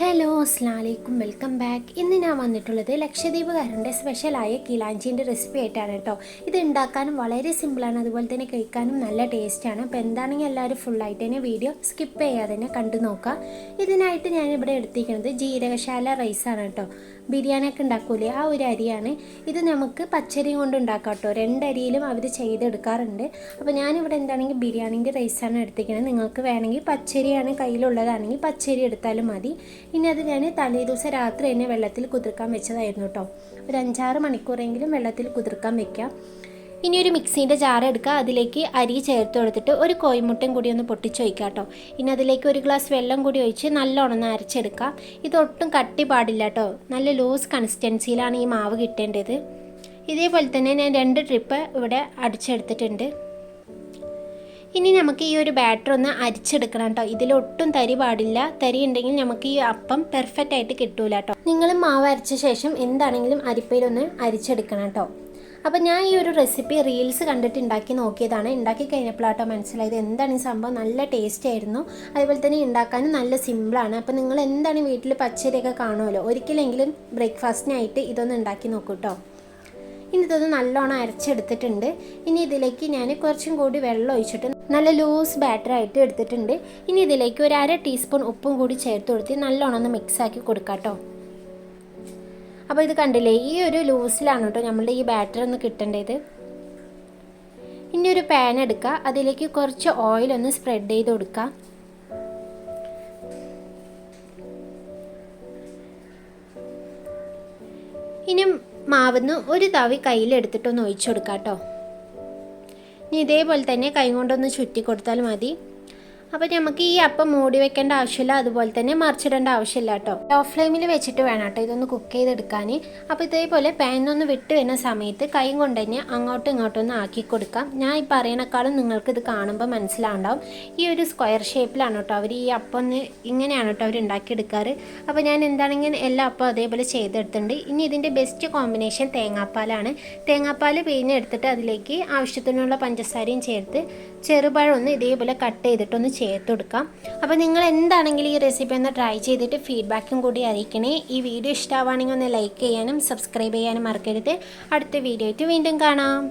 Hello അസ്സലാമലൈക്കും, welcome back. ഇന്ന് ഞാൻ വന്നിട്ടുള്ളത് ലക്ഷദ്വീപുകാരൻ്റെ സ്പെഷ്യലായ കിലാഞ്ചീൻ്റെ റെസിപ്പി ആയിട്ടാണ് കേട്ടോ. ഇത് ഉണ്ടാക്കാനും വളരെ സിമ്പിളാണ്, അതുപോലെ തന്നെ കഴിക്കാനും നല്ല ടേസ്റ്റാണ്. അപ്പോൾ എന്താണെങ്കിൽ എല്ലാവരും ഫുള്ളായിട്ട് തന്നെ വീഡിയോ സ്കിപ്പ് ചെയ്യാതെ തന്നെ കണ്ടു നോക്കുക. ഇതിനായിട്ട് ഞാനിവിടെ എടുത്തിരിക്കുന്നത് ജീരകശാല റൈസാണ് കേട്ടോ. ബിരിയാണിയൊക്കെ ഉണ്ടാക്കൂലേ ആ ഒരു അരിയാണ് ഇത്. നമുക്ക് പച്ചരി കൊണ്ട് ഉണ്ടാക്കാം കേട്ടോ. രണ്ടരിയിലും അവർ ചെയ്തെടുക്കാറുണ്ട്. അപ്പോൾ ഞാനിവിടെ എന്താണെങ്കിൽ ബിരിയാണീൻ്റെ റൈസാണ് എടുത്തിരിക്കുന്നത്. നിങ്ങൾക്ക് വേണമെങ്കിൽ പച്ചരിയാണ് കയ്യിലുള്ളതാണെങ്കിൽ പച്ചരി എടുത്താലും മതി. ഇനി അത് ഞാൻ തലേദിവസം രാത്രി തന്നെ വെള്ളത്തിൽ കുതിർക്കാൻ വെച്ചതായിരുന്നു കേട്ടോ. ഒരു 5-6 മണിക്കൂറെങ്കിലും വെള്ളത്തിൽ കുതിർക്കാൻ വെക്കാം. ഇനി ഒരു മിക്സീൻ്റെ ജാർ എടുക്കുക, അതിലേക്ക് അരി ചേർത്ത് കൊടുത്തിട്ട് ഒരു കോഴിമുട്ടയും കൂടി ഒന്ന് പൊട്ടിച്ചൊഴിക്കുക കേട്ടോ. ഇനി അതിലേക്ക് ഒരു ഗ്ലാസ് വെള്ളം കൂടി ഒഴിച്ച് നല്ലോണം അരച്ചെടുക്കാം. ഇതൊട്ടും കട്ടി പാടില്ല കേട്ടോ. നല്ല ലൂസ് കൺസിസ്റ്റൻസിയിലാണ് ഈ മാവ് കിട്ടേണ്ടത്. ഇതേപോലെ തന്നെ ഞാൻ 2 ട്രിപ്പ് ഇവിടെ അടിച്ചെടുത്തിട്ടുണ്ട്. ഇനി നമുക്ക് ഈ ഒരു ബാറ്റർ ഒന്ന് അരിച്ചെടുക്കണം കേട്ടോ. ഇതിലൊട്ടും തരി പാടില്ല. തരി ഉണ്ടെങ്കിൽ നമുക്ക് ഈ അപ്പം പെർഫെക്റ്റ് ആയിട്ട് കിട്ടൂല കേട്ടോ. നിങ്ങൾ മാവ് അരച്ച ശേഷം എന്താണെങ്കിലും അരിപ്പയിലൊന്ന് അരിച്ചെടുക്കണം കേട്ടോ. അപ്പോൾ ഞാൻ ഈ ഒരു റെസിപ്പി റീൽസ് കണ്ടിട്ട് ഉണ്ടാക്കി നോക്കിയതാണ്. ഉണ്ടാക്കി കഴിഞ്ഞപ്പോഴാട്ടോ മനസ്സിലായത് എന്താണ് ഈ സംഭവം. നല്ല ടേസ്റ്റ് ആയിരുന്നു, അതുപോലെ തന്നെ ഉണ്ടാക്കാനും നല്ല സിമ്പിളാണ്. അപ്പോൾ നിങ്ങൾ എന്താണ് വീട്ടിൽ പച്ചരിയൊക്കെ കാണുമല്ലോ, ഒരിക്കലെങ്കിലും ബ്രേക്ക്ഫാസ്റ്റിനായിട്ട് ഇതൊന്ന് ഉണ്ടാക്കി നോക്കൂ കേട്ടോ. ഇനി ഇതൊന്ന് നല്ലോണം അരച്ചെടുത്തിട്ടുണ്ട്. ഇനി ഇതിലേക്ക് ഞാൻ കുറച്ചും കൂടി വെള്ളം ഒഴിച്ചിട്ട് നല്ല ലൂസ് ബാറ്ററായിട്ട് എടുത്തിട്ടുണ്ട്. ഇനി ഇതിലേക്ക് ഒരു 1/2 ടീസ്പൂൺ ഉപ്പും കൂടി ചേർത്ത് കൊടുത്ത് നല്ലോണം ഒന്ന് മിക്സാക്കി കൊടുക്കാം കേട്ടോ. അപ്പോൾ ഇത് കണ്ടില്ലേ, ഈ ഒരു ലൂസിലാണ് കേട്ടോ നമ്മളുടെ ഈ ബാറ്റർ ഒന്ന് കിട്ടേണ്ടത്. ഇനി ഒരു പാൻ എടുക്കുക, അതിലേക്ക് കുറച്ച് ഓയിലൊന്ന് സ്പ്രെഡ് ചെയ്ത് കൊടുക്കുക. ഇനി മാവിന്ന് ഒരു തവി കയ്യിലെടുത്തിട്ടൊന്ന് ഒഴിച്ചു കൊടുക്കാം കേട്ടോ. ഇനി ഇതേപോലെ തന്നെ കൈ കൊണ്ടൊന്ന് ചുറ്റി കൊടുത്താൽ മതി. അപ്പോൾ നമുക്ക് ഈ അപ്പം മൂടി വെക്കേണ്ട ആവശ്യമില്ല, അതുപോലെ തന്നെ മറിച്ചിടേണ്ട ആവശ്യമില്ല കേട്ടോ. ലോ ഫ്ലെയിമിൽ വെച്ചിട്ട് വേണം കേട്ടോ ഇതൊന്ന് കുക്ക് ചെയ്തെടുക്കാൻ. അപ്പോൾ ഇതേപോലെ പാനൊന്ന് വിട്ട് വരുന്ന സമയത്ത് കൈ കൊണ്ട് തന്നെ അങ്ങോട്ടും ഇങ്ങോട്ടും ഒന്ന് ആക്കി കൊടുക്കാം. ഞാൻ ഈ പറയണേക്കാളും നിങ്ങൾക്ക് ഇത് കാണുമ്പോൾ മനസ്സിലാവുണ്ടാവും. ഈ ഒരു സ്ക്വയർ ഷേപ്പിലാണ് കേട്ടോ അവർ ഈ അപ്പം ഒന്ന് ഇങ്ങനെയാണ് കേട്ടോ അവർ ഉണ്ടാക്കിയെടുക്കാറ്. അപ്പോൾ ഞാൻ എന്താണെങ്കിൽ എല്ലാ അപ്പം അതേപോലെ ചെയ്തെടുത്തിട്ടുണ്ട്. ഇനി ഇതിൻ്റെ ബെസ്റ്റ് കോമ്പിനേഷൻ തേങ്ങാപ്പാലാണ്. തേങ്ങാപ്പാൽ പിഴിഞ്ഞെടുത്തിട്ട് അതിലേക്ക് ആവശ്യത്തിനുള്ള പഞ്ചസാരയും ചേർത്ത് ചെറുപഴം ഒന്ന് ഇതേപോലെ കട്ട് ചെയ്തിട്ടൊന്ന് ചേർത്ത് കൊടുക്കാം. അപ്പോൾ നിങ്ങൾ എന്താണെങ്കിലും ഈ റെസിപ്പി ഒന്ന് ട്രൈ ചെയ്തിട്ട് ഫീഡ്ബാക്കും കൂടി അറിയിക്കണേ. ഈ വീഡിയോ ഇഷ്ടമാവുകയാണെങ്കിൽ ഒന്ന് ലൈക്ക് ചെയ്യാനും സബ്സ്ക്രൈബ് ചെയ്യാനും മറക്കരുത്. അടുത്ത വീഡിയോ ആയിട്ട് വീണ്ടും കാണാം.